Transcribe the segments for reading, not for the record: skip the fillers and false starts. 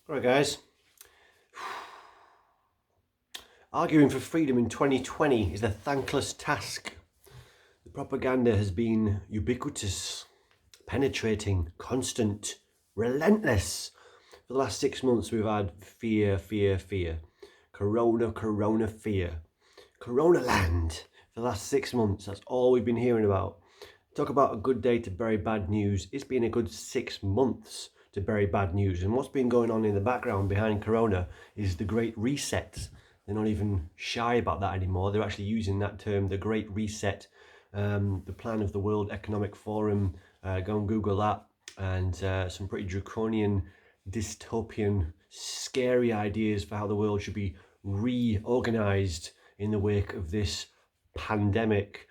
All right, guys. Arguing for freedom in 2020 is a thankless task. The propaganda has been ubiquitous, penetrating, constant, relentless. For the last 6 months, we've had fear, fear, fear. Corona, corona, fear. Corona land. For the last 6 months, that's all we've been hearing about. Talk about a good day to bury bad news. It's been a good 6 months to bury bad news. And what's been going on in the background behind Corona is the Great Reset. They're not even shy about that anymore. They're actually using that term, the Great Reset, the plan of the World Economic Forum. Go and Google that. And some pretty draconian, dystopian, scary ideas for how the world should be reorganized in the wake of this pandemic.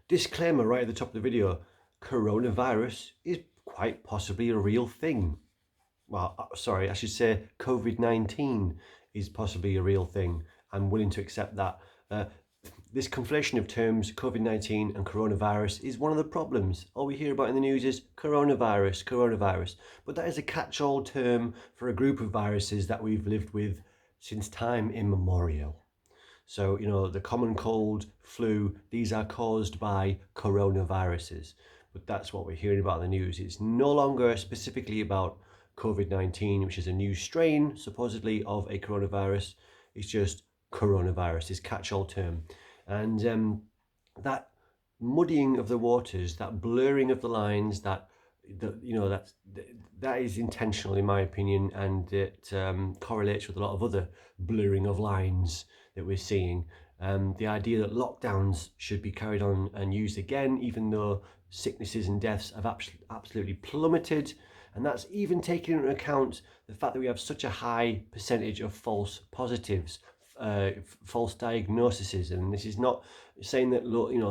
Disclaimer right at the top of the video, coronavirus is quite possibly a real thing. Well, sorry, I should say COVID-19 is possibly a real thing. I'm willing to accept that. This conflation of terms, COVID-19 and coronavirus, is one of the problems. All we hear about in the news is coronavirus, coronavirus. But that is a catch-all term for a group of viruses that we've lived with since time immemorial. So, the common cold, flu, these are caused by coronaviruses. But that's what we're hearing about in the news. It's no longer specifically about COVID-19, which is a new strain, supposedly, of a coronavirus. It's just coronavirus, this catch-all term. And that muddying of the waters, that blurring of the lines, that is intentional in my opinion, and it correlates with a lot of other blurring of lines that we're seeing. The idea that lockdowns should be carried on and used again, even though sicknesses and deaths have absolutely plummeted, and that's even taking into account the fact that we have such a high percentage of false positives, false diagnoses. And this is not saying that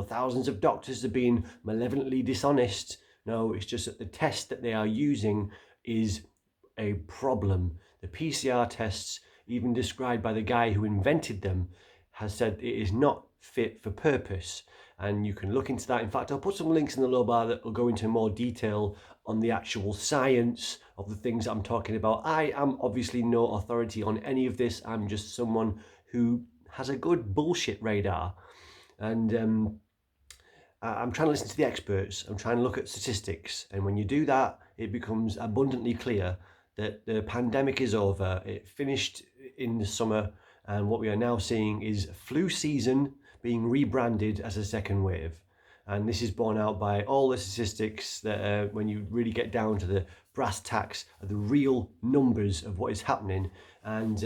thousands of doctors are being malevolently dishonest. No, it's just that the test that they are using is a problem. The PCR tests, even described by the guy who invented them, has said it is not fit for purpose. And you can look into that. In fact, I'll put some links in the low bar that will go into more detail on the actual science of the things I'm talking about. I am obviously no authority on any of this. I'm just someone who has a good bullshit radar. And I'm trying to listen to the experts. I'm trying to look at statistics. And when you do that, it becomes abundantly clear that the pandemic is over. It finished in the summer. And what we are now seeing is flu season being rebranded as a second wave. And this is borne out by all the statistics that when you really get down to the brass tacks of the real numbers of what is happening. And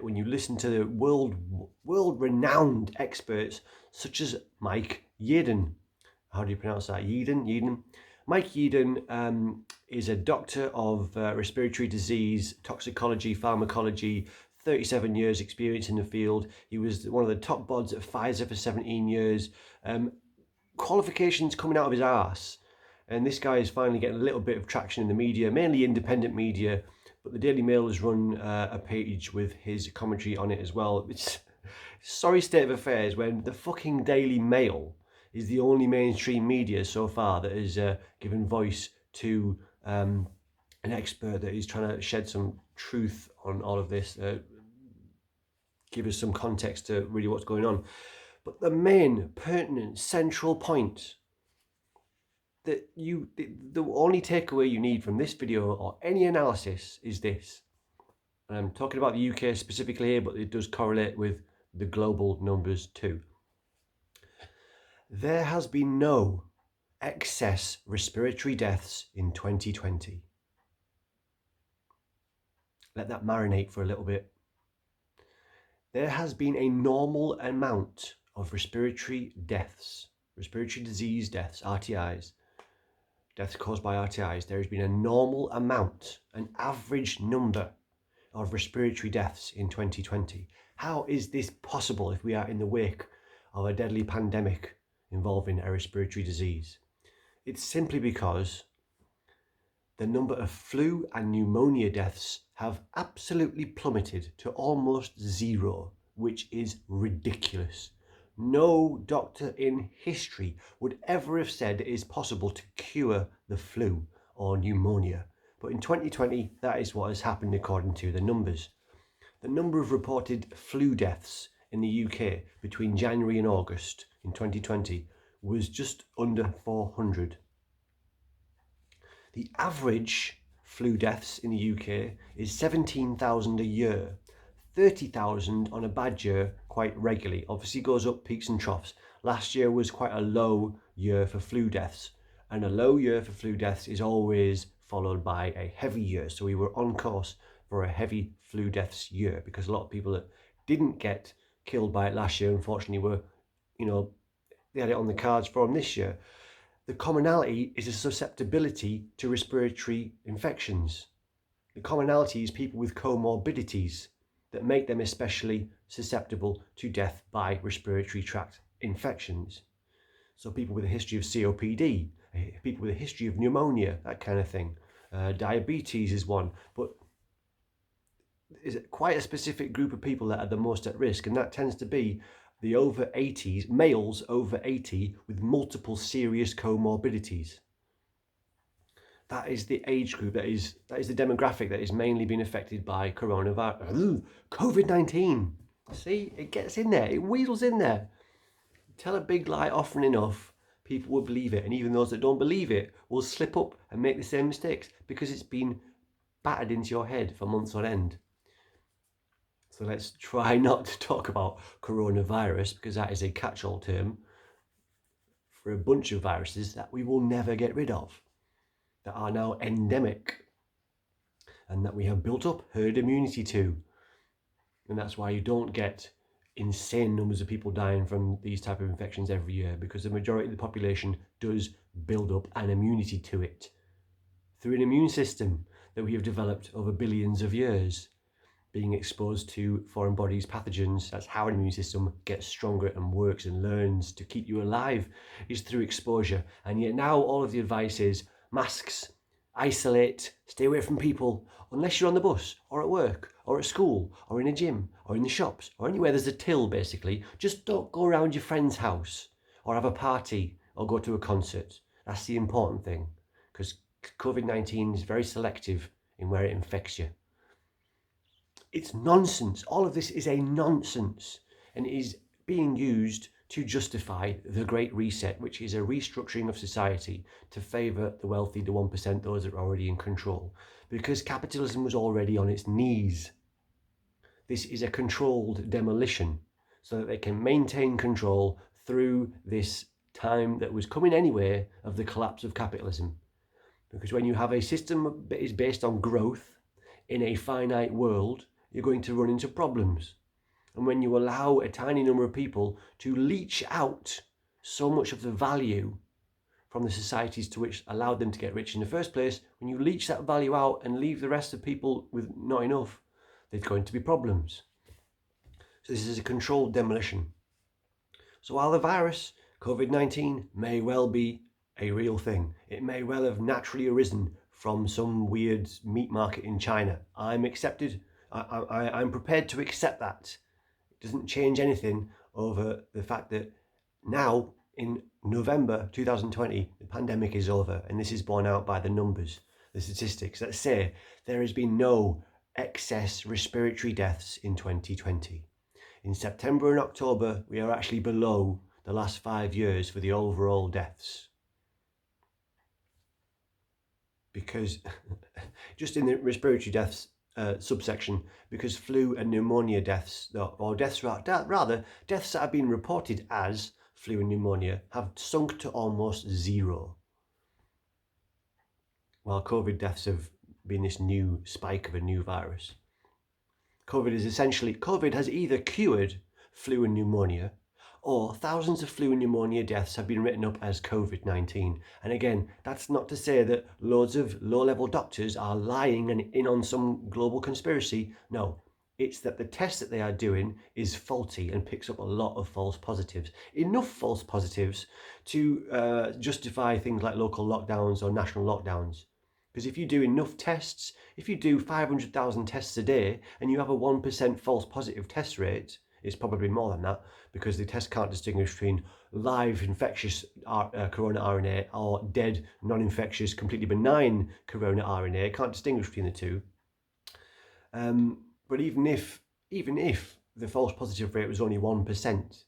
when you listen to the world-renowned experts such as Mike Yeadon. How do you pronounce that? Yeadon? Mike Yeadon is a doctor of respiratory disease, toxicology, pharmacology, 37 years experience in the field. He was one of the top bods at Pfizer for 17 years. Qualifications coming out of his arse. And this guy is finally getting a little bit of traction in the media, mainly independent media. But the Daily Mail has run a page with his commentary on it as well. It's sorry state of affairs when the fucking Daily Mail is the only mainstream media so far that has given voice to an expert that is trying to shed some truth on all of this, give us some context to really what's going on. But the main, pertinent, central point that the only takeaway you need from this video or any analysis is this. And I'm talking about the UK specifically here, but it does correlate with the global numbers too. There has been no excess respiratory deaths in 2020. Let that marinate for a little bit. There has been a normal amount of respiratory deaths, respiratory disease deaths, RTIs, deaths caused by RTIs. There has been a normal amount, an average number of respiratory deaths in 2020. How is this possible if we are in the wake of a deadly pandemic involving a respiratory disease? It's simply because the number of flu and pneumonia deaths have absolutely plummeted to almost zero, which is ridiculous. No doctor in history would ever have said it is possible to cure the flu or pneumonia. But in 2020, that is what has happened according to the numbers. The number of reported flu deaths in the UK between January and August in 2020 was just under 400. The average flu deaths in the UK is 17,000 a year. 30,000 on a bad year quite regularly. Obviously goes up peaks and troughs. Last year was quite a low year for flu deaths, and a low year for flu deaths is always followed by a heavy year. So we were on course for a heavy flu deaths year, because a lot of people that didn't get killed by it last year, unfortunately, were, they had it on the cards for them this year. The commonality is a susceptibility to respiratory infections. The commonality is people with comorbidities that make them especially susceptible to death by respiratory tract infections. So people with a history of COPD, people with a history of pneumonia, that kind of thing. Diabetes is one, but is quite a specific group of people that are the most at risk, and that tends to be the over 80s, males over 80 with multiple serious comorbidities. That is the age group, that is the demographic that is mainly being affected by COVID-19. See, it gets in there, it weasels in there. Tell a big lie often enough, people will believe it, and even those that don't believe it will slip up and make the same mistakes because it's been battered into your head for months on end. So let's try not to talk about coronavirus, because that is a catch-all term for a bunch of viruses that we will never get rid of, that are now endemic, and that we have built up herd immunity to. And that's why you don't get insane numbers of people dying from these type of infections every year, because the majority of the population does build up an immunity to it through an immune system that we have developed over billions of years, being exposed to foreign bodies, pathogens. That's how an immune system gets stronger and works and learns to keep you alive, is through exposure. And yet now all of the advice is masks, isolate, stay away from people, unless you're on the bus or at work or at school or in a gym or in the shops or anywhere there's a till, basically. Just don't go around your friend's house or have a party or go to a concert. That's the important thing, because COVID-19 is very selective in where it infects you. It's nonsense. All of this is a nonsense, and it is being used to justify the Great Reset, which is a restructuring of society to favour the wealthy, the 1%, those that are already in control, because capitalism was already on its knees. This is a controlled demolition so that they can maintain control through this time that was coming anyway of the collapse of capitalism. Because when you have a system that is based on growth in a finite world, you're going to run into problems. And when you allow a tiny number of people to leach out so much of the value from the societies to which allowed them to get rich in the first place, when you leach that value out and leave the rest of people with not enough, there's going to be problems. So this is a controlled demolition. So while the virus, COVID-19, may well be a real thing, it may well have naturally arisen from some weird meat market in China, I'm prepared to accept that. It doesn't change anything over the fact that now in November 2020, the pandemic is over, and this is borne out by the numbers, the statistics that say there has been no excess respiratory deaths in 2020. In September and October, we are actually below the last 5 years for the overall deaths. Because just in the respiratory deaths subsection, because flu and pneumonia deaths, or deaths that have been reported as flu and pneumonia, have sunk to almost zero, while COVID deaths have been this new spike of a new virus. COVID has either cured flu and pneumonia, or thousands of flu and pneumonia deaths have been written up as COVID-19. And again, that's not to say that loads of low-level doctors are lying and in on some global conspiracy. No, it's that the test that they are doing is faulty and picks up a lot of false positives. Enough false positives to justify things like local lockdowns or national lockdowns. Because if you do enough tests, if you do 500,000 tests a day and you have a 1% false positive test rate, It's probably more than that, because the test can't distinguish between live infectious corona RNA or dead non-infectious completely benign corona RNA. It can't distinguish between the two. But even if the false positive rate was only 1%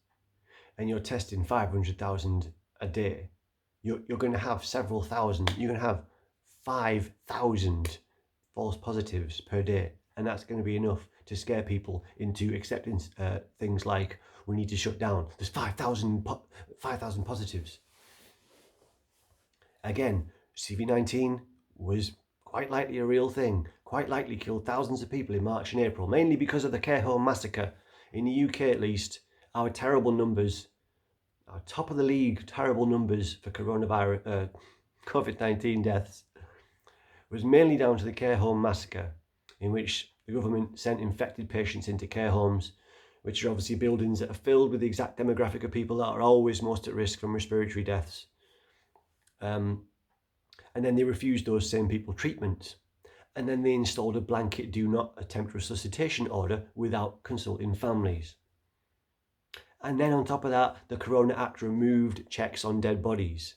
and you're testing 500,000 a day, you're going to have several thousand. You're going to have 5,000 false positives per day, and that's going to be enough to scare people into accepting things like, we need to shut down. There's 5,000 positives. Again, CV19 was quite likely a real thing, quite likely killed thousands of people in March and April, mainly because of the care home massacre. In the UK at least, our terrible numbers, our top of the league terrible numbers for coronavirus, COVID-19 deaths, was mainly down to the care home massacre, in which the government sent infected patients into care homes, which are obviously buildings that are filled with the exact demographic of people that are always most at risk from respiratory deaths. And then they refused those same people treatment. And then they installed a blanket do not attempt resuscitation order without consulting families. And then on top of that, the Corona Act removed checks on dead bodies.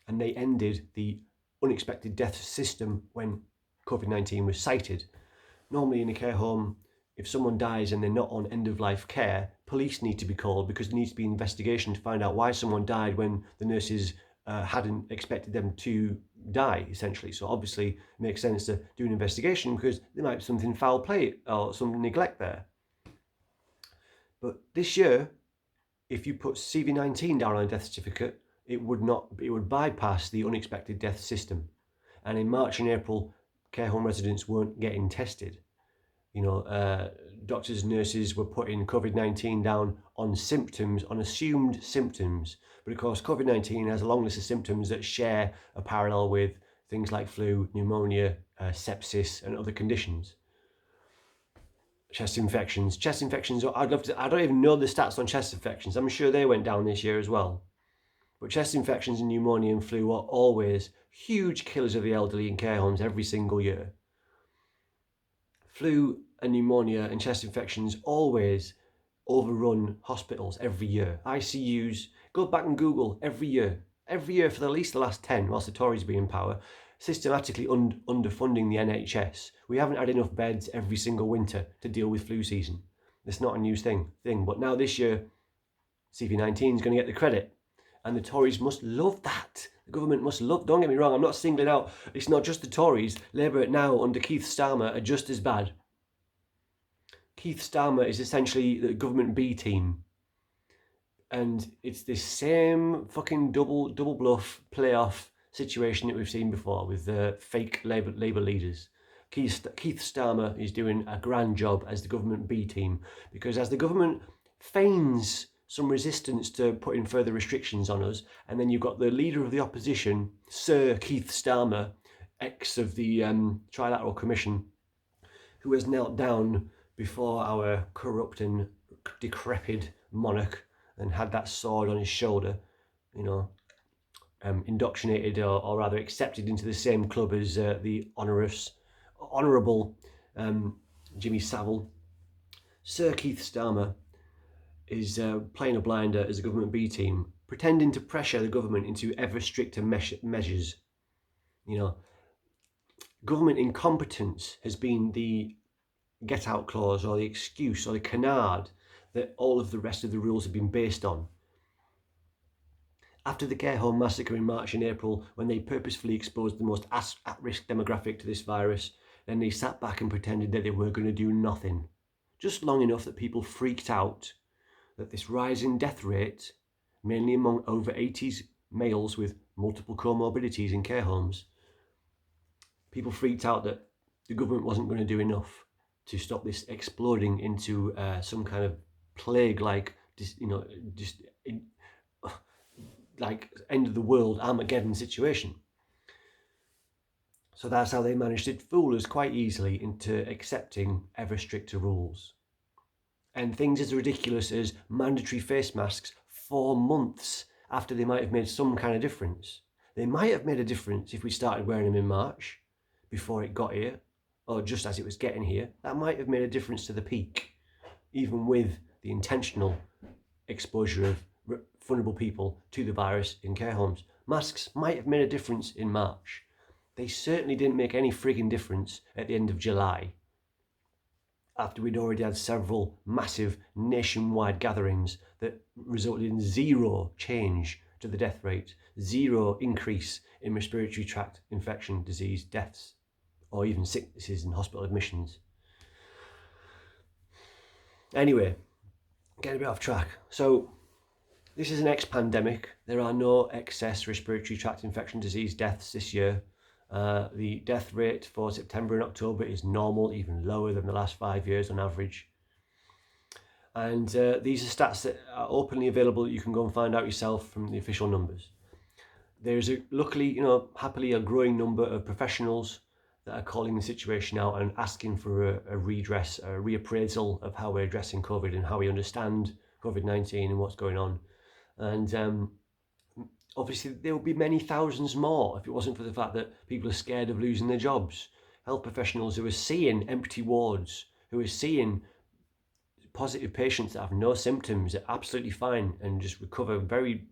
And they ended the unexpected death system when COVID-19 was cited. Normally in a care home, if someone dies and they're not on end-of-life care, police need to be called because there needs to be an investigation to find out why someone died when the nurses hadn't expected them to die, essentially. So obviously it makes sense to do an investigation because there might be something foul play or some neglect there. But this year, if you put CV19 down on a death certificate, it would bypass the unexpected death system. And in March and April, care home residents weren't getting tested. Doctors and nurses were putting COVID-19 down on symptoms, on assumed symptoms. But of course, COVID-19 has a long list of symptoms that share a parallel with things like flu, pneumonia, sepsis, and other conditions. Chest infections, I don't even know the stats on chest infections. I'm sure they went down this year as well. But chest infections and pneumonia and flu are always huge killers of the elderly in care homes every single year. Flu and pneumonia and chest infections always overrun hospitals every year. ICUs, go back and Google every year for at least the last 10, whilst the Tories have been in power, systematically underfunding the NHS. We haven't had enough beds every single winter to deal with flu season. It's not a new thing. But now this year, CV19 is going to get the credit. And the Tories must love that. The government must love, don't get me wrong, I'm not singling out, it's not just the Tories. Labour now under Keith Starmer are just as bad. Keith Starmer is essentially the government B team. And it's this same fucking double bluff playoff situation that we've seen before with the fake Labour leaders. Keith Starmer is doing a grand job as the government B team, because as the government feigns some resistance to putting further restrictions on us, and then you've got the leader of the opposition, Sir Keith Starmer, ex of the Trilateral Commission, who has knelt down before our corrupt and decrepit monarch and had that sword on his shoulder, indoctrinated or rather accepted into the same club as the honourable Jimmy Savile. Sir Keith Starmer is playing a blinder as a government B team, pretending to pressure the government into ever stricter measures. Government incompetence has been the get-out clause or the excuse or the canard that all of the rest of the rules have been based on. After the care home massacre in March and April, when they purposefully exposed the most at-risk demographic to this virus, then they sat back and pretended that they were going to do nothing. Just long enough that people freaked out that this rising death rate, mainly among over 80s males with multiple comorbidities in care homes, people freaked out that the government wasn't going to do enough to stop this exploding into some kind of plague-like, like end of the world Armageddon situation. So that's how they managed to fool us quite easily into accepting ever stricter rules. And things as ridiculous as mandatory face masks 4 months after they might have made some kind of difference. They might have made a difference if we started wearing them in March, before it got here, or just as it was getting here. That might have made a difference to the peak, even with the intentional exposure of vulnerable people to the virus in care homes. Masks might have made a difference in March. They certainly didn't make any frigging difference at the end of July, after we'd already had several massive nationwide gatherings that resulted in zero change to the death rate, zero increase in respiratory tract infection disease deaths, or even sicknesses and hospital admissions. Anyway, getting a bit off track. So this is an ex-pandemic. There are no excess respiratory tract infection disease deaths this year. The death rate for September and October is normal, even lower than the last 5 years on average. And these are stats that are openly available that you can go and find out yourself from the official numbers. There's luckily, happily a growing number of professionals that are calling the situation out and asking for a redress, a reappraisal of how we're addressing COVID and how we understand COVID-19 and what's going on. And obviously there would be many thousands more if it wasn't for the fact that people are scared of losing their jobs. Health professionals who are seeing empty wards, who are seeing positive patients that have no symptoms, are absolutely fine and just recover very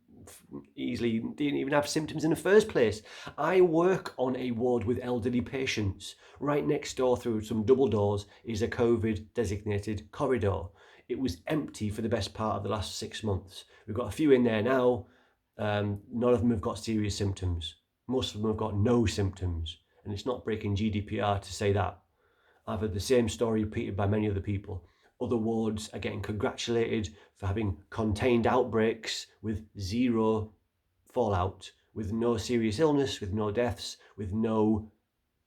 easily, didn't even have symptoms in the first place. I work on a ward with elderly patients. Right next door through some double doors is a COVID designated corridor. It was empty for the best part of the last 6 months. We've got a few in there now. None of them have got serious symptoms. Most of them have got no symptoms. And it's not breaking GDPR to say that. I've had the same story repeated by many other people. Other wards are getting congratulated for having contained outbreaks with zero fallout, with no serious illness, with no deaths, with no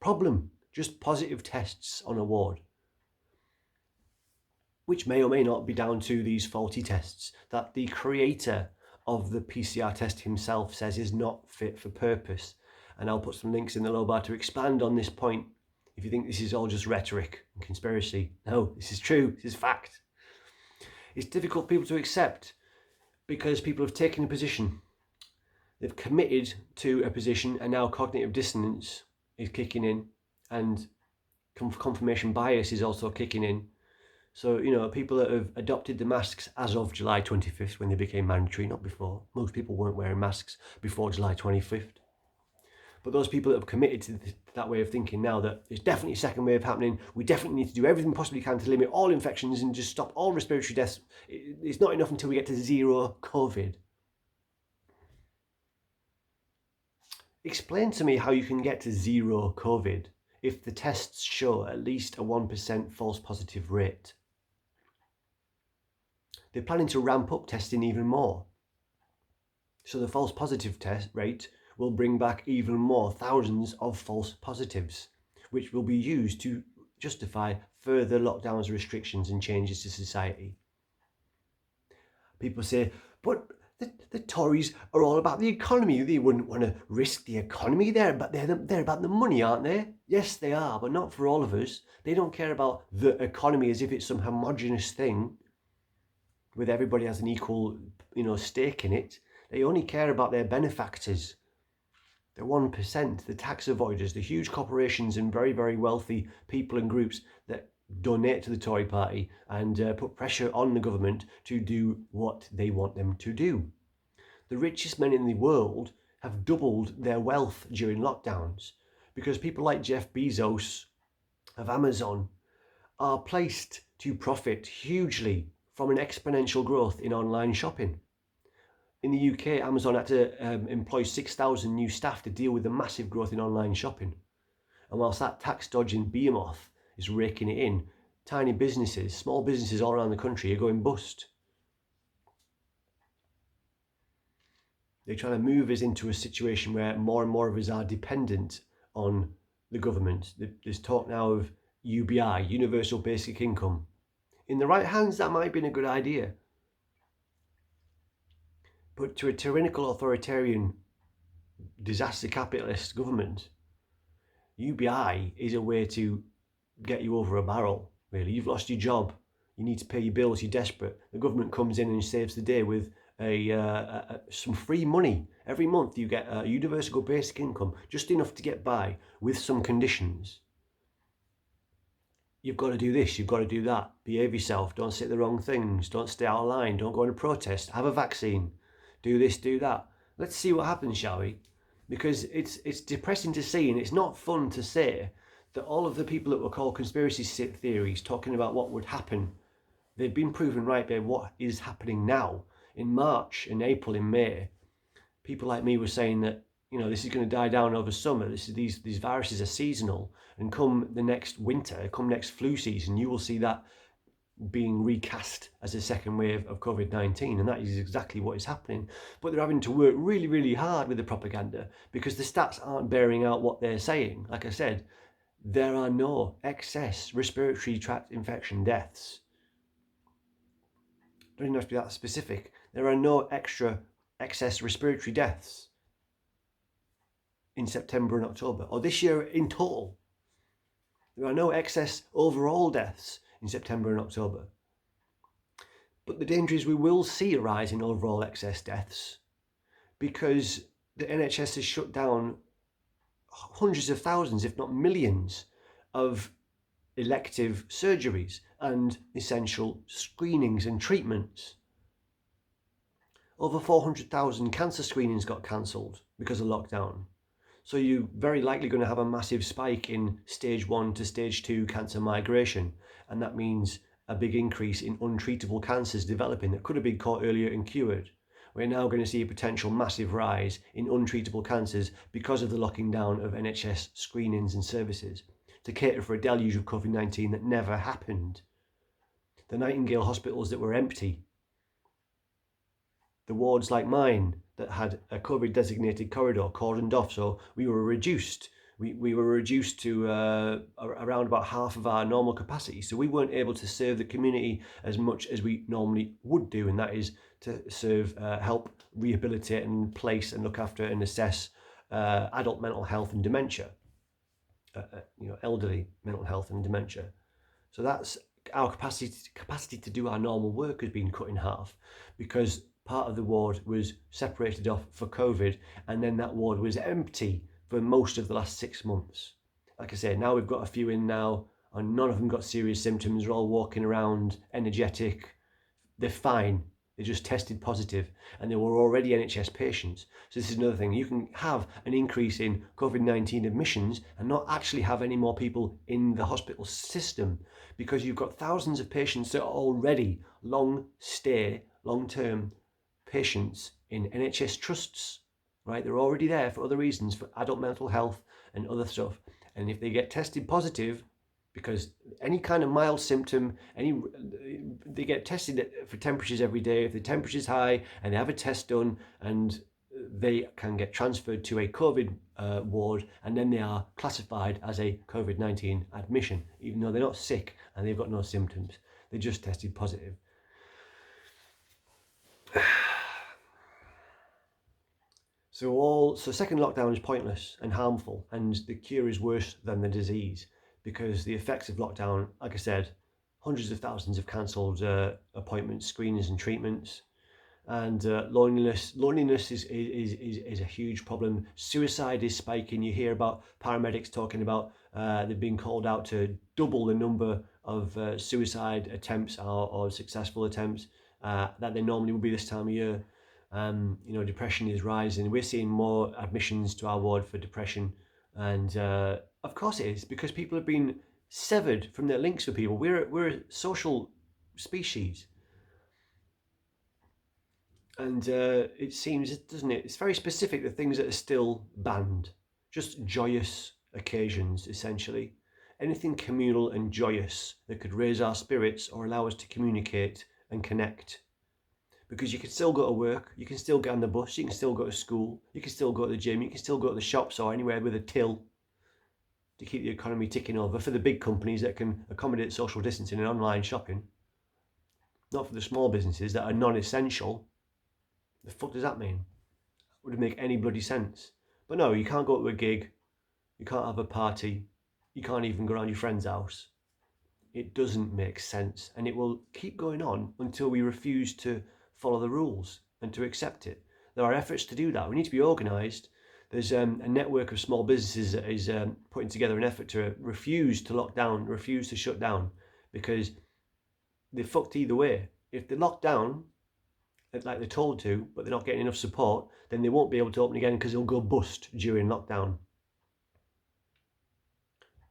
problem. Just positive tests on a ward, which may or may not be down to these faulty tests that the creator of the PCR test himself says is not fit for purpose. And I'll put some links in the low bar to expand on this point if you think this is all just rhetoric and conspiracy. No, this is true, this is fact. It's difficult for people to accept because people have taken a position. They've committed to a position and now cognitive dissonance is kicking in and confirmation bias is also kicking in. So, people that have adopted the masks as of July 25th when they became mandatory, not before. Most people weren't wearing masks before July 25th. But those people that have committed to that way of thinking now that there's definitely a second wave happening, we definitely need to do everything we possibly can to limit all infections and just stop all respiratory deaths. It's not enough until we get to zero COVID. Explain to me how you can get to zero COVID if the tests show at least a 1% false positive rate. They're planning to ramp up testing even more. So the false positive test rate will bring back even more thousands of false positives, which will be used to justify further lockdowns, restrictions and changes to society. People say, but the Tories are all about the economy. They wouldn't want to risk the economy there, but they're about the money, aren't they? Yes, they are, but not for all of us. They don't care about the economy as if it's some homogenous thing with everybody has an equal, stake in it. They only care about their benefactors. The 1%, the tax avoiders, the huge corporations and very, very wealthy people and groups that donate to the Tory party and put pressure on the government to do what they want them to do. The richest men in the world have doubled their wealth during lockdowns because people like Jeff Bezos of Amazon are placed to profit hugely from an exponential growth in online shopping. In the UK, Amazon had to employ 6,000 new staff to deal with the massive growth in online shopping. And whilst that tax-dodging behemoth is raking it in, tiny businesses, small businesses all around the country are going bust. They're trying to move us into a situation where more and more of us are dependent on the government. There's talk now of UBI, Universal Basic Income. In the right hands, that might have been a good idea. But to a tyrannical, authoritarian, disaster capitalist government, UBI is a way to get you over a barrel, really. You've lost your job. You need to pay your bills. You're desperate. The government comes in and saves the day with some free money. Every month you get a universal basic income, just enough to get by with some conditions. you've got to do this, you've got to do that, behave yourself, don't say the wrong things, don't stay out of line, don't go on a protest, have a vaccine, do this, do that. Let's see what happens, shall we? Because it's depressing to see, and it's not fun to say that all of the people that were called conspiracy theories talking about what would happen, they've been proven right by what is happening now. In March, in April, in May, people like me were saying that, you know, this is going to die down over summer. These viruses are seasonal, and come the next winter, come next flu season, you will see that being recast as a second wave of COVID-19, and that is exactly what is happening. But they're having to work really, really hard with the propaganda because the stats aren't bearing out what they're saying. Like I said, there are no excess respiratory tract infection deaths. It doesn't have to be that specific. There are no excess respiratory deaths in September and October, or this year in total. There are no excess overall deaths in September and October. But the danger is we will see a rise in overall excess deaths because the NHS has shut down hundreds of thousands, if not millions, of elective surgeries and essential screenings and treatments. Over 400,000 cancer screenings got cancelled because of lockdown. So you're very likely going to have a massive spike in stage 1 to stage 2 cancer migration. And that means a big increase in untreatable cancers developing that could have been caught earlier and cured. We're now going to see a potential massive rise in untreatable cancers because of the locking down of NHS screenings and services to cater for a deluge of COVID-19 that never happened. The Nightingale hospitals that were empty, the wards like mine that had a COVID designated corridor cordoned off, so we were reduced. We were reduced to around about half of our normal capacity, so we weren't able to serve the community as much as we normally would do, and that is to serve, help rehabilitate and place and look after and assess adult mental health and dementia, elderly mental health and dementia. So that's our capacity to do our normal work has been cut in half because part of the ward was separated off for COVID, and then that ward was empty for most of the last 6 months. Like I said, now we've got a few in now, and none of them got serious symptoms. They're all walking around energetic. They're fine. They just tested positive, and they were already NHS patients. So this is another thing. You can have an increase in COVID-19 admissions and not actually have any more people in the hospital system because you've got thousands of patients that are already long-term patients in NHS trusts, right? They're already there for other reasons, for adult mental health and other stuff. And if they get tested positive, because any kind of mild symptom, they get tested for temperatures every day. If the temperature's high and they have a test done, and they can get transferred to a COVID ward, and then they are classified as a COVID-19 admission, even though they're not sick and they've got no symptoms. They just tested positive. So second lockdown is pointless and harmful, and the cure is worse than the disease because the effects of lockdown, like I said, hundreds of thousands of cancelled appointments, screenings and treatments, and loneliness is a huge problem. Suicide is spiking. You hear about paramedics talking about they've been called out to double the number of suicide attempts or successful attempts that they normally would be this time of year. Depression is rising. We're seeing more admissions to our ward for depression, and of course it is because people have been severed from their links with people. We're a social species, and it seems, doesn't it? It's very specific, the things that are still banned. Just joyous occasions, essentially. Anything communal and joyous that could raise our spirits or allow us to communicate and connect. Because you can still go to work, you can still get on the bus, you can still go to school, you can still go to the gym, you can still go to the shops or anywhere with a till to keep the economy ticking over for the big companies that can accommodate social distancing and online shopping. Not for the small businesses that are non-essential. The fuck does that mean? Would it make any bloody sense? But no, you can't go to a gig, you can't have a party, you can't even go around your friend's house. It doesn't make sense, and it will keep going on until we refuse to follow the rules and to accept it. There are efforts to do that. We need to be organised. There's a network of small businesses that is putting together an effort to refuse to lock down, refuse to shut down, because they're fucked either way. If they lock down, like they're told to, but they're not getting enough support, then they won't be able to open again because they'll go bust during lockdown.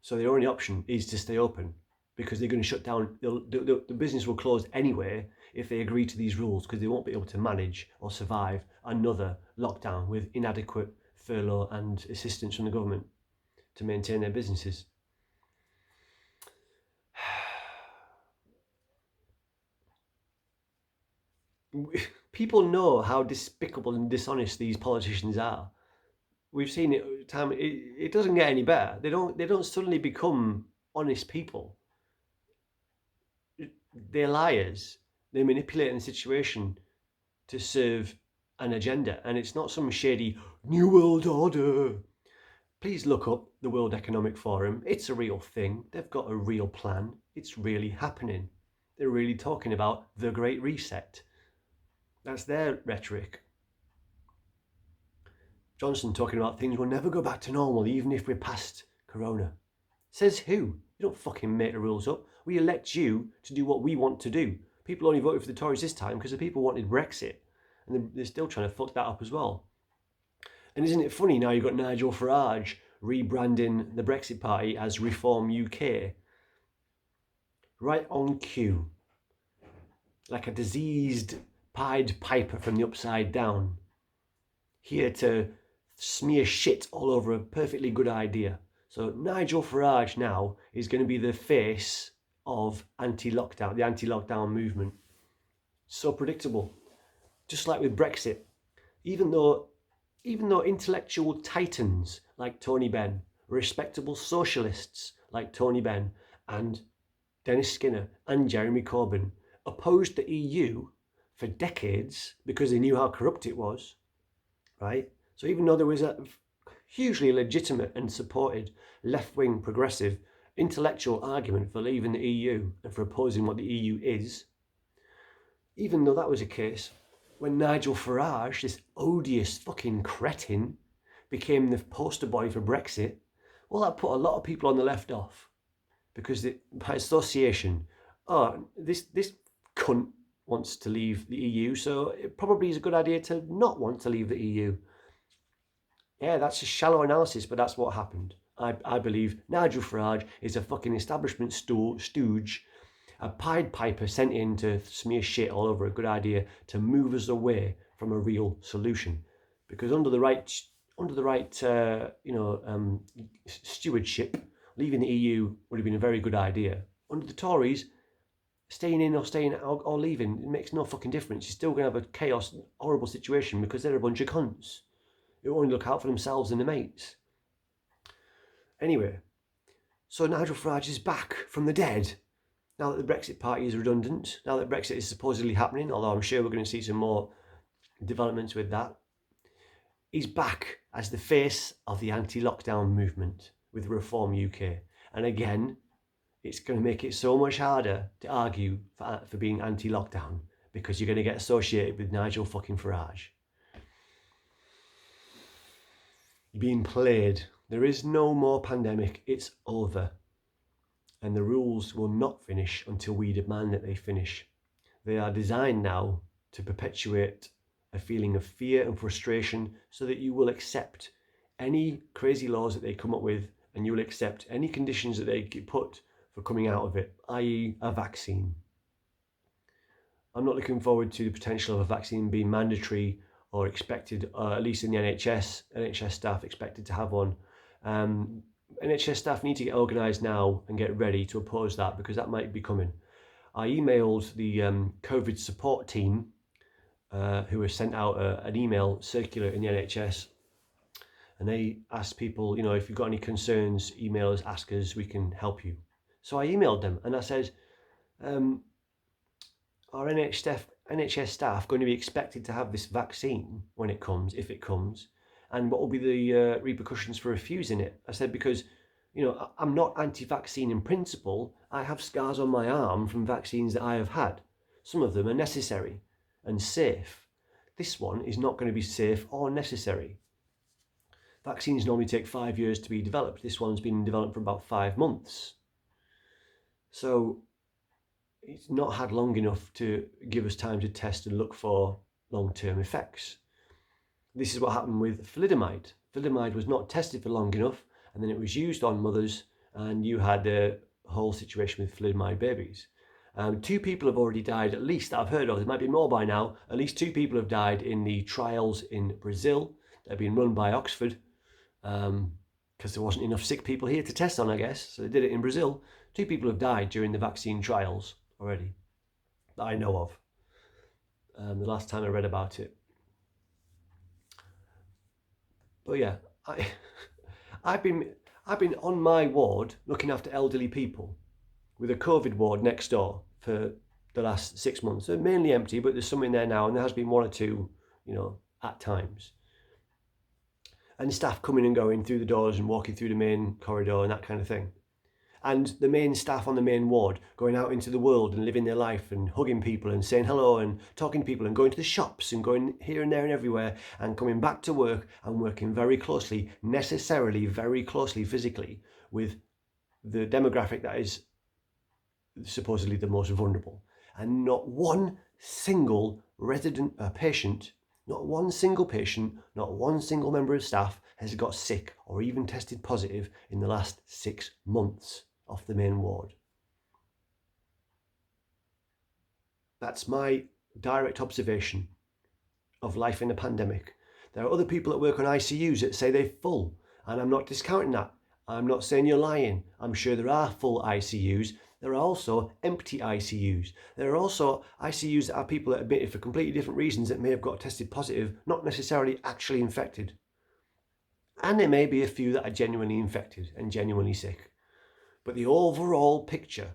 So their only option is to stay open, because they're going to shut down. The business will close anyway if they agree to these rules, because they won't be able to manage or survive another lockdown with inadequate furlough and assistance from the government to maintain their businesses. People know how despicable and dishonest these politicians are. We've seen it time. It doesn't get any better. They don't suddenly become honest people. They're liars. They manipulate the situation to serve an agenda, and it's not some shady New World Order. Please look up the World Economic Forum. It's a real thing. They've got a real plan. It's really happening. They're really talking about the Great Reset. That's their rhetoric. Johnson talking about things will never go back to normal even if we're past Corona. Says who? You don't fucking make the rules up. We elect you to do what we want to do. People only voted for the Tories this time because the people wanted Brexit. And they're still trying to fuck that up as well. And isn't it funny now you've got Nigel Farage rebranding the Brexit Party as Reform UK? Right on cue. Like a diseased Pied Piper from the upside down. Here to smear shit all over a perfectly good idea. So Nigel Farage now is going to be the face of anti-lockdown, the anti-lockdown movement. So predictable. Just like with Brexit. Even though intellectual titans like Tony Benn, respectable socialists like Tony Benn and Dennis Skinner and Jeremy Corbyn opposed the EU for decades because they knew how corrupt it was, right? So even though there was a hugely legitimate and supported left-wing progressive intellectual argument for leaving the EU and for opposing what the EU is, even though that was the case, when Nigel Farage, this odious fucking cretin, became the poster boy for Brexit, well, that put a lot of people on the left off. Because by association, this cunt wants to leave the EU, so it probably is a good idea to not want to leave the EU. Yeah, that's a shallow analysis, but that's what happened. I believe Nigel Farage is a fucking establishment stooge, a Pied Piper sent in to smear shit all over a good idea to move us away from a real solution. Because under the right stewardship, leaving the EU would have been a very good idea. Under the Tories, staying in or staying out or leaving, it makes no fucking difference. You're still going to have a chaos, horrible situation because they're a bunch of cunts who only look out for themselves and their mates. Anyway, so Nigel Farage is back from the dead. Now that the Brexit Party is redundant, now that Brexit is supposedly happening, although I'm sure we're going to see some more developments with that, he's back as the face of the anti-lockdown movement with Reform UK. And again, it's going to make it so much harder to argue for being anti-lockdown because you're going to get associated with Nigel fucking Farage. You're being played. There is no more pandemic. It's over. And the rules will not finish until we demand that they finish. They are designed now to perpetuate a feeling of fear and frustration so that you will accept any crazy laws that they come up with and you will accept any conditions that they put for coming out of it, i.e. a vaccine. I'm not looking forward to the potential of a vaccine being mandatory or expected, at least in the NHS staff expected to have one. NHS staff need to get organised now and get ready to oppose that because that might be coming. I emailed the COVID support team who has sent out an email circular in the NHS, and they asked people, if you've got any concerns, email us, ask us, we can help you. So I emailed them and I said, are NHS staff going to be expected to have this vaccine when it comes, if it comes? And what will be the repercussions for refusing it? I said, because, I'm not anti-vaccine in principle. I have scars on my arm from vaccines that I have had. Some of them are necessary and safe. This one is not going to be safe or necessary. Vaccines normally take 5 years to be developed. This one's been developed for about 5 months. So it's not had long enough to give us time to test and look for long-term effects. This is what happened with thalidomide. Thalidomide was not tested for long enough, and then it was used on mothers, and you had a whole situation with thalidomide babies. 2 people have already died, at least, that I've heard of. There might be more by now. At least 2 people have died in the trials in Brazil that have been run by Oxford, because there wasn't enough sick people here to test on, I guess. So they did it in Brazil. 2 people have died during the vaccine trials already that I know of. The last time I read about it. But yeah, I've been on my ward looking after elderly people with a COVID ward next door for the last 6 months. They're mainly empty, but there's some in there now, and there has been 1 or 2, at times. And staff coming and going through the doors and walking through the main corridor and that kind of thing. And the main staff on the main ward going out into the world and living their life and hugging people and saying hello and talking to people and going to the shops and going here and there and everywhere and coming back to work and working very closely, necessarily very closely physically, with the demographic that is supposedly the most vulnerable. And not one single patient, not one single member of staff has got sick or even tested positive in the last 6 months off the main ward. That's my direct observation of life in a pandemic. There are other people that work on ICUs that say they're full, and I'm not discounting that. I'm not saying you're lying. I'm sure there are full ICUs. There are also empty ICUs. There are also ICUs that have people that are admitted for completely different reasons that may have got tested positive, not necessarily actually infected. And there may be a few that are genuinely infected and genuinely sick. But the overall picture,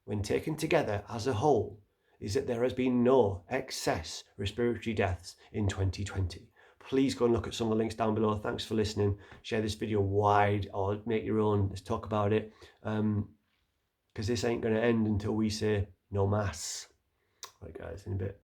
when taken together as a whole, is that there has been no excess respiratory deaths in 2020. Please go and look at some of the links down below. Thanks for listening. Share this video wide or make your own. Let's talk about it. Because this ain't going to end until we say no mass. Right, guys, in a bit.